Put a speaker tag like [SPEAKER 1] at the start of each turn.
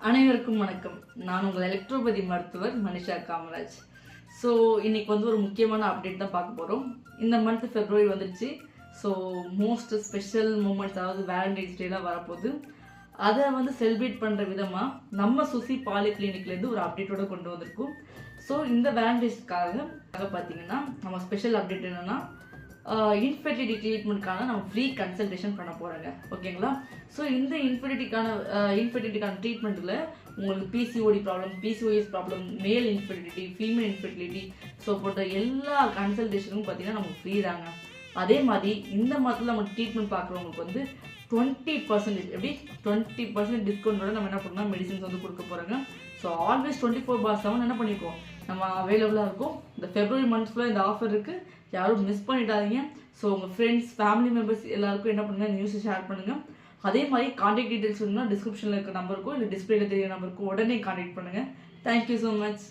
[SPEAKER 1] அனைவருக்கும் வணக்கம். நான் உங்கள் எலக்ட்ரோபதி மருத்துவர் மனிஷா காமராஜ். ஸோ இன்னைக்கு ஒரு முக்கியமான அப்டேட் தான் பார்க்க போகிறோம். இந்த மந்த் February வந்துருச்சு. ஸோ மோஸ்ட் ஸ்பெஷல் மூமெண்ட்ஸ், அதாவது வேலண்டைன்ஸ் டேலாம் வரப்போகுது. அதை செலிப்ரேட் பண்ணுற விதமாக நம்ம சுசி பாலி கிளினிக்லேருந்து ஒரு அப்டேட்டோட கொண்டு வந்திருக்கோம். ஸோ இந்த வேலண்டைன்ஸ்க்காக பார்த்தீங்கன்னா நம்ம ஸ்பெஷல் அப்டேட் என்னென்னா, இன்ஃபெர்டிலிட்டி ட்ரீட்மெண்ட்கான நம்ம ஃப்ரீ கன்சல்டேஷன் பண்ண போகிறோங்க. ஓகேங்களா? ஸோ இந்த இன்ஃபெர்டிலிட்டிக்கான ட்ரீட்மெண்ட்டில் உங்களுக்கு பிசிஓடி ப்ராப்ளம், பிசிஓஎஸ் ப்ராப்ளம், மேல் இன்ஃபெர்டிலிட்டி, ஃபீமேல் இன்ஃபெர்டிலிட்டி, ஸோ போட்ட எல்லா கன்சல்டேஷனும் பார்த்தீங்கன்னா நமக்கு ஃப்ரீ தாங்க. அதே மாதிரி இந்த மாதத்தில் நம்ம ட்ரீட்மெண்ட் பார்க்குறவங்களுக்கு 20% எப்படி 20% டிஸ்கவுண்டோட நம்ம என்ன பண்ணோம்னா மெடிசின்ஸ் கொடுக்க போகிறோங்க. ஸோ ஆல்வேஸ் 24/7 என்ன பண்ணியிருக்கோம், நம்ம அவைலபிளாக இருக்கும். இந்த February மந்த்ஸ்க்குள்ள இந்த ஆஃபர் இருக்குது, யாரும் மிஸ் பண்ணிடாதீங்க. ஸோ உங்கள் ஃப்ரெண்ட்ஸ், ஃபேமிலி மெம்பர்ஸ் எல்லாருக்கும் என்ன பண்ணுங்கள், நியூஸை ஷேர் பண்ணுங்கள். அதே மாதிரி கான்டாக்ட் டீட்டெயில்ஸ் வேணும்னா டிஸ்கிரிப்ஷனில் இருக்க நம்பருக்கும் இல்லை டிஸ்பிளேல தெரிய நம்பருக்கும் உடனே கான்டாக்ட் பண்ணுங்கள். Thank you so much.